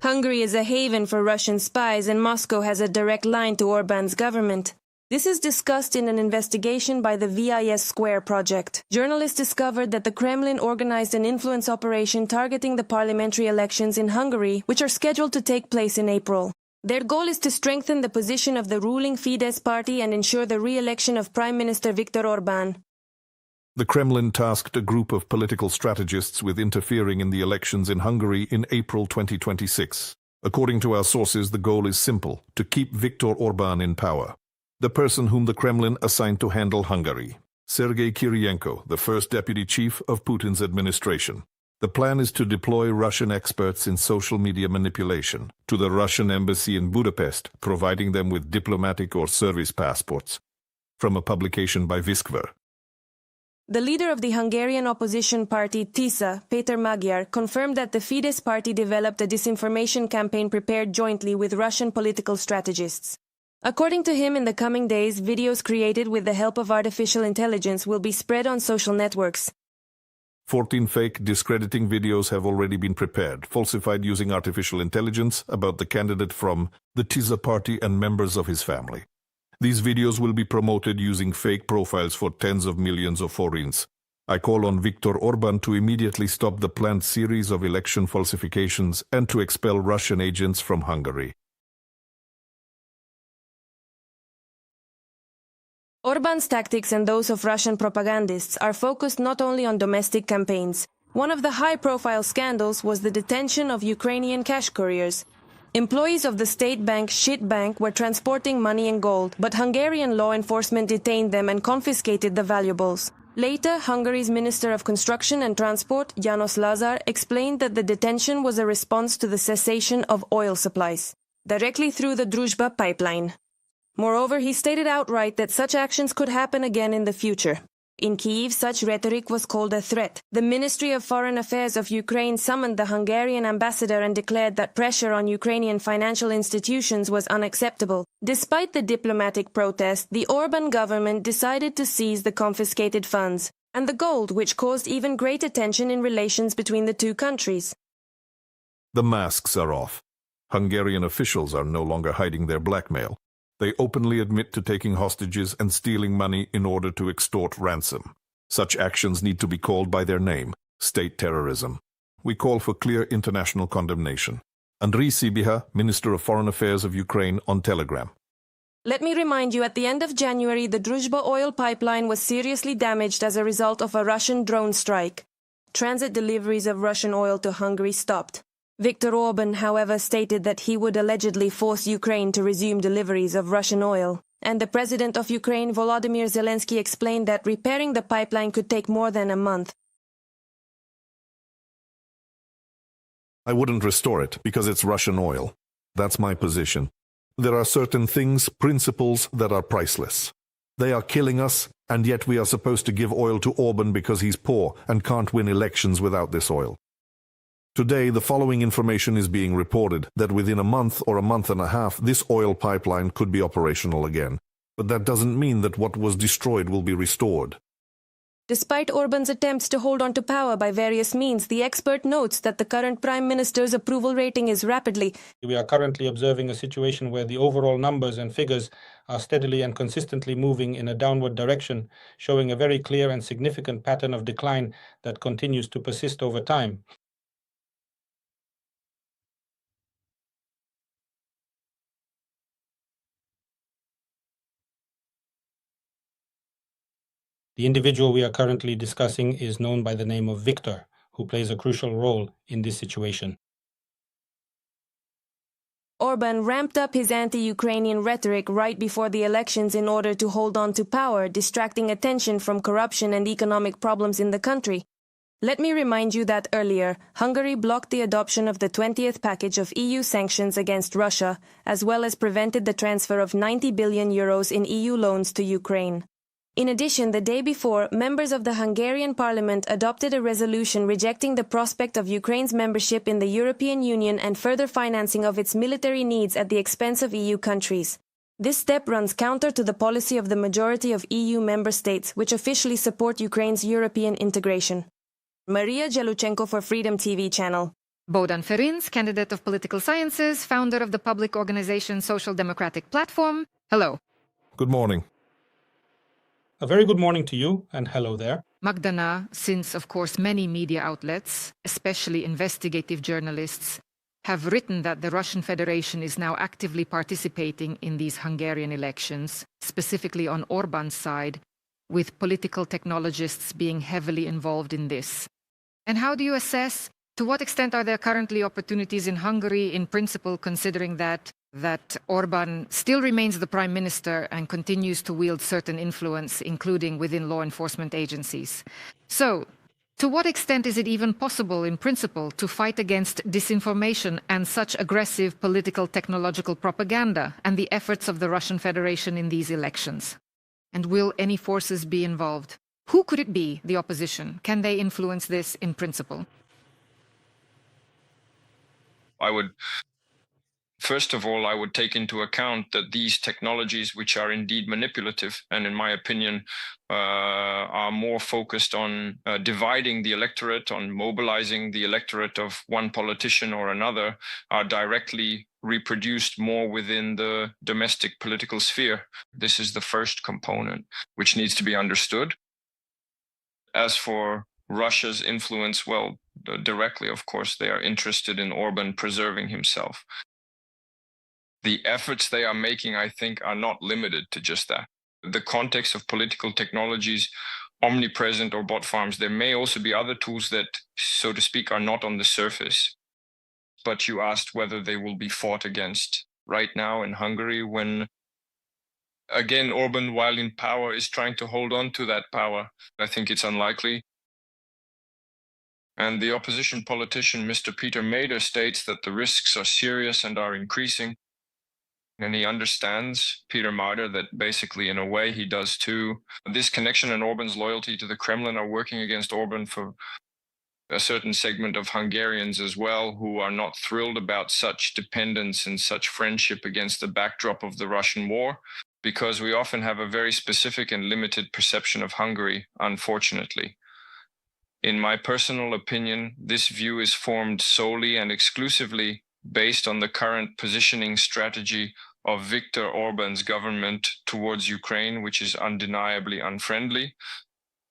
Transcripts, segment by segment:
Hungary is a haven for Russian spies, and Moscow has a direct line to Orban's government. This is discussed in an investigation by the VIS Square project. Journalists discovered that the Kremlin organized an influence operation targeting the parliamentary elections in Hungary, which are scheduled to take place in April. Their goal is to strengthen the position of the ruling Fidesz party and ensure the re-election of Prime Minister Viktor Orbán. The Kremlin tasked a group of political strategists with interfering in the elections in Hungary in April 2026. According to our sources, the goal is simple: to keep Viktor Orbán in power. The person whom the Kremlin assigned to handle Hungary, Sergei Kiriyenko, the first deputy chief of Putin's administration. The plan is to deploy Russian experts in social media manipulation to the Russian embassy in Budapest, providing them with diplomatic or service passports. From a publication by Viskver. The leader of the Hungarian opposition party TISA, Péter Magyar, confirmed that the Fidesz party developed a disinformation campaign prepared jointly with Russian political strategists. According to him, in the coming days, videos created with the help of artificial intelligence will be spread on social networks. 14 fake discrediting videos have already been prepared, falsified using artificial intelligence, about the candidate from the TISA party and members of his family. These videos will be promoted using fake profiles for tens of millions of forints. I call on Viktor Orbán to immediately stop the planned series of election falsifications and to expel Russian agents from Hungary. Orbán's tactics and those of Russian propagandists are focused not only on domestic campaigns. One of the high-profile scandals was the detention of Ukrainian cash couriers. Employees of the state bank Bank were transporting money and gold, but Hungarian law enforcement detained them and confiscated the valuables. Later, Hungary's Minister of Construction and Transport, János Lázár, explained that the detention was a response to the cessation of oil supplies, directly through the Druzhba pipeline. Moreover, he stated outright that such actions could happen again in the future. In Kyiv, such rhetoric was called a threat. The Ministry of Foreign Affairs of Ukraine summoned the Hungarian ambassador and declared that pressure on Ukrainian financial institutions was unacceptable. Despite the diplomatic protest, the Orbán government decided to seize the confiscated funds and the gold, which caused even greater tension in relations between the two countries. The masks are off. Hungarian officials are no longer hiding their blackmail. They openly admit to taking hostages and stealing money in order to extort ransom. Such actions need to be called by their name: state terrorism. We call for clear international condemnation. Andriy Sybiha, Minister of Foreign Affairs of Ukraine, on Telegram. Let me remind you, at the end of January, the Druzhba oil pipeline was seriously damaged as a result of a Russian drone strike. Transit deliveries of Russian oil to Hungary stopped. Viktor Orbán, however, stated that he would allegedly force Ukraine to resume deliveries of Russian oil. And the president of Ukraine, Volodymyr Zelensky, explained that repairing the pipeline could take more than a month. I wouldn't restore it because it's Russian oil. That's my position. There are certain things, principles, that are priceless. They are killing us, and yet we are supposed to give oil to Orbán because he's poor and can't win elections without this oil. Today, the following information is being reported, that within a month or a month and a half, this oil pipeline could be operational again. But that doesn't mean that what was destroyed will be restored. Despite Orbán's attempts to hold on to power by various means, the expert notes that the current Prime Minister's approval rating is rapidly. We are currently observing a situation where the overall numbers and figures are steadily and consistently moving in a downward direction, showing a very clear and significant pattern of decline that continues to persist over time. The individual we are currently discussing is known by the name of Viktor, who plays a crucial role in this situation. Orbán ramped up his anti-Ukrainian rhetoric right before the elections in order to hold on to power, distracting attention from corruption and economic problems in the country. Let me remind you that earlier, Hungary blocked the adoption of the 20th package of EU sanctions against Russia, as well as prevented the transfer of 90 billion euros in EU loans to Ukraine. In addition, the day before, members of the Hungarian parliament adopted a resolution rejecting the prospect of Ukraine's membership in the European Union and further financing of its military needs at the expense of EU countries. This step runs counter to the policy of the majority of EU member states, which officially support Ukraine's European integration. Maria Jeluchenko for Freedom TV channel. Bohdan Ferens, candidate of political sciences, founder of the public organization Social Democratic Platform. Hello. Good morning. A very good morning to you, and hello there. Magdana, since of course many media outlets, especially investigative journalists, have written that the Russian Federation is now actively participating in these Hungarian elections, specifically on Orban's side, with political technologists being heavily involved in this. And how do you assess, to what extent are there currently opportunities in Hungary in principle, considering that Orbán still remains the prime minister and continues to wield certain influence, including within law enforcement agencies? So, to what extent is it even possible in principle to fight against disinformation and such aggressive political technological propaganda and the efforts of the Russian Federation in these elections? And will any forces be involved? Who could it be, the opposition? Can they influence this in principle? First of all, I would take into account that these technologies, which are indeed manipulative, and in my opinion, are more focused on dividing the electorate, on mobilizing the electorate of one politician or another, are directly reproduced more within the domestic political sphere. This is the first component, which needs to be understood. As for Russia's influence, well, directly, of course, they are interested in Orban preserving himself. The efforts they are making, I think, are not limited to just that. The context of political technologies, omnipresent or bot farms, there may also be other tools that, so to speak, are not on the surface. But you asked whether they will be fought against. Right now in Hungary, when, again, Orban, while in power, is trying to hold on to that power, I think it's unlikely. And the opposition politician, Mr. Peter Mader, states that the risks are serious and are increasing. And he understands, Peter Mader, that basically, in a way, he does too. This connection and Orban's loyalty to the Kremlin are working against Orban for a certain segment of Hungarians as well, who are not thrilled about such dependence and such friendship against the backdrop of the Russian war, because we often have a very specific and limited perception of Hungary, unfortunately. In my personal opinion, this view is formed solely and exclusively based on the current positioning strategy of Viktor Orban's government towards Ukraine, which is undeniably unfriendly.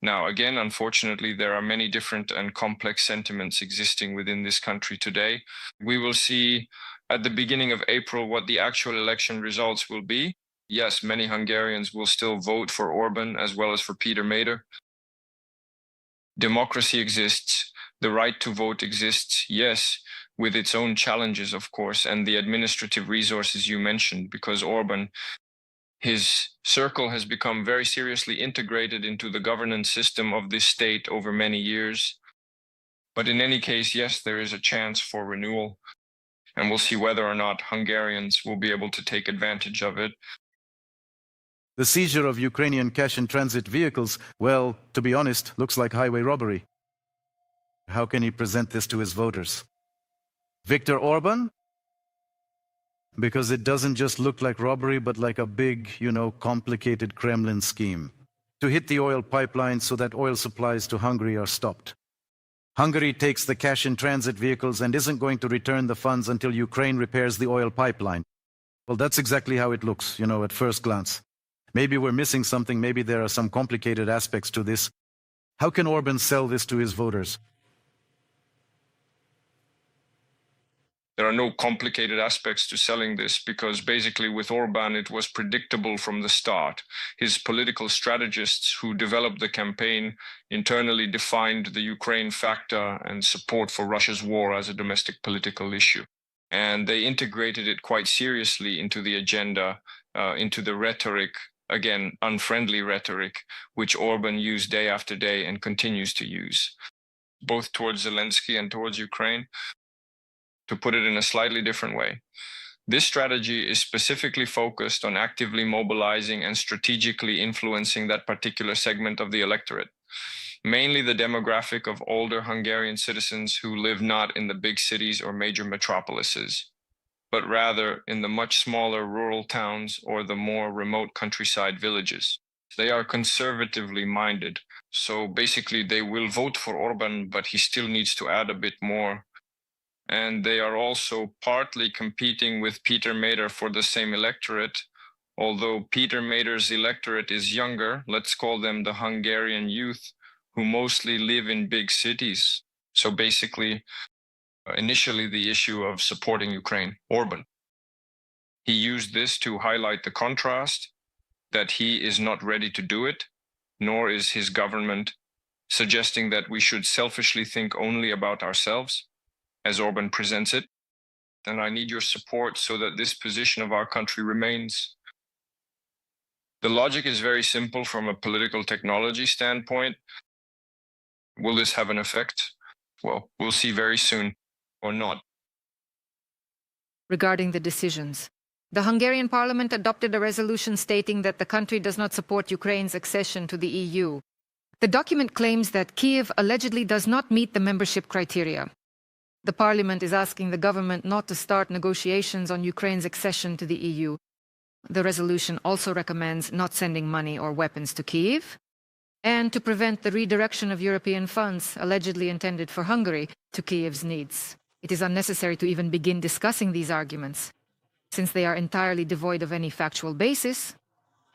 Now, again, unfortunately, there are many different and complex sentiments existing within this country today. We will see at the beginning of April what the actual election results will be. Yes, many Hungarians will still vote for Orban as well as for Peter Mader. Democracy exists. The right to vote exists, yes, with its own challenges, of course, and the administrative resources you mentioned, because Orban, his circle has become very seriously integrated into the governance system of this state over many years. But in any case, yes, there is a chance for renewal, and we'll see whether or not Hungarians will be able to take advantage of it. The seizure of Ukrainian cash-in-transit vehicles, well, to be honest, looks like highway robbery. How can he present this to his voters? Viktor Orban? Because it doesn't just look like robbery, but like a big, complicated Kremlin scheme to hit the oil pipeline so that oil supplies to Hungary are stopped. Hungary takes the cash-in-transit vehicles and isn't going to return the funds until Ukraine repairs the oil pipeline. Well, that's exactly how it looks, at first glance. Maybe we're missing something, maybe there are some complicated aspects to this. How can Orban sell this to his voters? There are no complicated aspects to selling this, because basically with Orban, it was predictable from the start. His political strategists who developed the campaign internally defined the Ukraine factor and support for Russia's war as a domestic political issue. And they integrated it quite seriously into the agenda, into the rhetoric, again, unfriendly rhetoric, which Orban used day after day and continues to use, both towards Zelensky and towards Ukraine. To put it in a slightly different way, this strategy is specifically focused on actively mobilizing and strategically influencing that particular segment of the electorate, mainly the demographic of older Hungarian citizens who live not in the big cities or major metropolises, but rather in the much smaller rural towns or the more remote countryside villages. They are conservatively minded, so basically they will vote for Orban, but he still needs to add a bit more and they are also partly competing with Peter Mader for the same electorate. Although Peter Mader's electorate is younger, let's call them the Hungarian youth, who mostly live in big cities. So basically, initially the issue of supporting Ukraine, Orban. He used this to highlight the contrast that he is not ready to do it, nor is his government, suggesting that we should selfishly think only about ourselves, as Orban presents it. And I need your support so that this position of our country remains. The logic is very simple from a political technology standpoint. Will this have an effect? Well, we'll see very soon, or not. Regarding the decisions, the Hungarian parliament adopted a resolution stating that the country does not support Ukraine's accession to the EU. The document claims that Kyiv allegedly does not meet the membership criteria. The parliament is asking the government not to start negotiations on Ukraine's accession to the EU. The resolution also recommends not sending money or weapons to Kyiv, and to prevent the redirection of European funds allegedly intended for Hungary to Kyiv's needs. It is unnecessary to even begin discussing these arguments, since they are entirely devoid of any factual basis,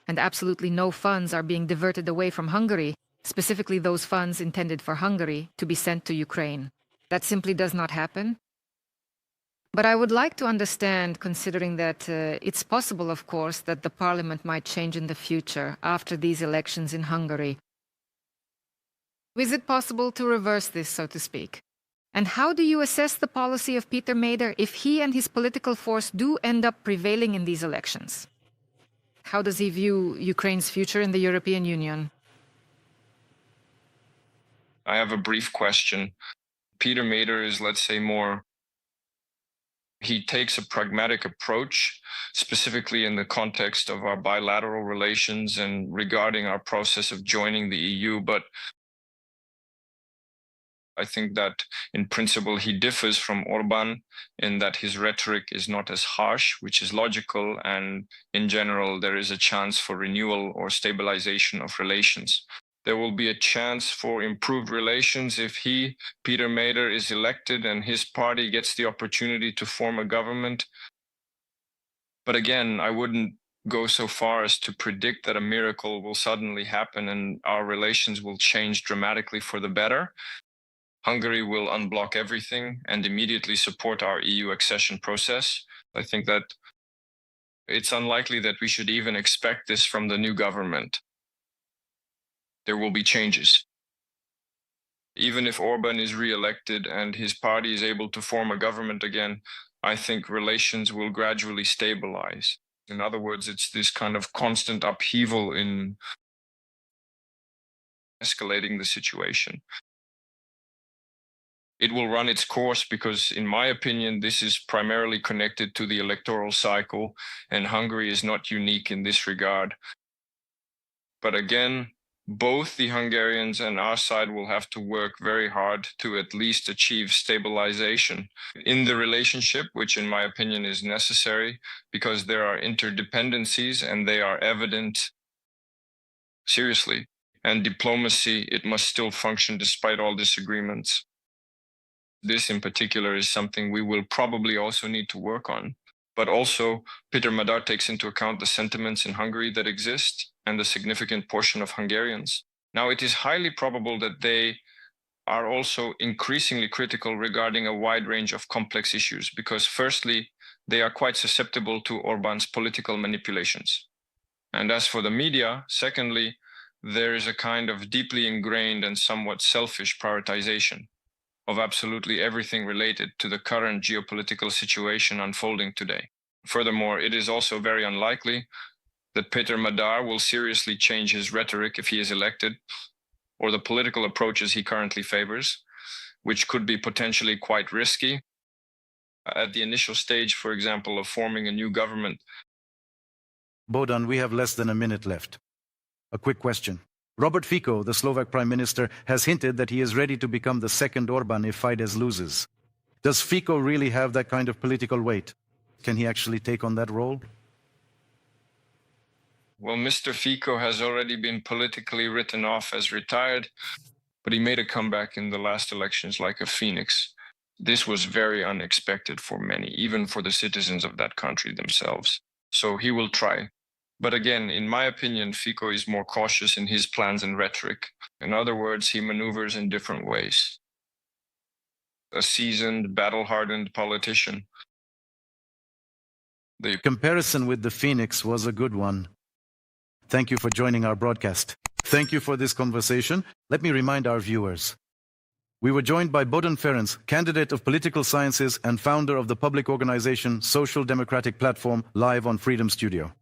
and absolutely no funds are being diverted away from Hungary, specifically those funds intended for Hungary, to be sent to Ukraine. That simply does not happen. But I would like to understand, considering that it's possible, of course, that the parliament might change in the future after these elections in Hungary. Is it possible to reverse this, so to speak? And how do you assess the policy of Peter Mader if he and his political force do end up prevailing in these elections? How does he view Ukraine's future in the European Union? I have a brief question. Peter Mader is, let's say, he takes a pragmatic approach, specifically in the context of our bilateral relations and regarding our process of joining the EU. But I think that in principle he differs from Orban in that his rhetoric is not as harsh, which is logical, and in general there is a chance for renewal or stabilization of relations. There will be a chance for improved relations if he, Peter Mader, is elected and his party gets the opportunity to form a government. But again, I wouldn't go so far as to predict that a miracle will suddenly happen and our relations will change dramatically for the better. Hungary will unblock everything and immediately support our EU accession process. I think that it's unlikely that we should even expect this from the new government. There will be changes. Even if Orban is re-elected and his party is able to form a government again, I think relations will gradually stabilize. In other words, it's this kind of constant upheaval in escalating the situation. It will run its course because, in my opinion, this is primarily connected to the electoral cycle, and Hungary is not unique in this regard. But again, both the Hungarians and our side will have to work very hard to at least achieve stabilization in the relationship, which in my opinion is necessary because there are interdependencies and they are evident. Seriously. And diplomacy, it must still function despite all disagreements. This in particular is something we will probably also need to work on. But also, Peter Mader takes into account the sentiments in Hungary that exist and the significant portion of Hungarians. Now, it is highly probable that they are also increasingly critical regarding a wide range of complex issues, because firstly, they are quite susceptible to Orbán's political manipulations. And as for the media, secondly, there is a kind of deeply ingrained and somewhat selfish prioritization of absolutely everything related to the current geopolitical situation unfolding today. Furthermore, it is also very unlikely that Peter Mader will seriously change his rhetoric if he is elected, or the political approaches he currently favors, which could be potentially quite risky. At the initial stage, for example, of forming a new government. Bohdan, we have less than a minute left. A quick question. Robert Fico, the Slovak Prime Minister, has hinted that he is ready to become the second Orban if Fidesz loses. Does Fico really have that kind of political weight? Can he actually take on that role? Well, Mr. Fico has already been politically written off as retired, but he made a comeback in the last elections like a phoenix. This was very unexpected for many, even for the citizens of that country themselves. So he will try. But again, in my opinion, Fico is more cautious in his plans and rhetoric. In other words, he maneuvers in different ways. A seasoned, battle-hardened politician. The comparison with the Phoenix was a good one. Thank you for joining our broadcast. Thank you for this conversation. Let me remind our viewers. We were joined by Bohdan Ferens, candidate of political sciences and founder of the public organization Social Democratic Platform, live on Freedom Studio.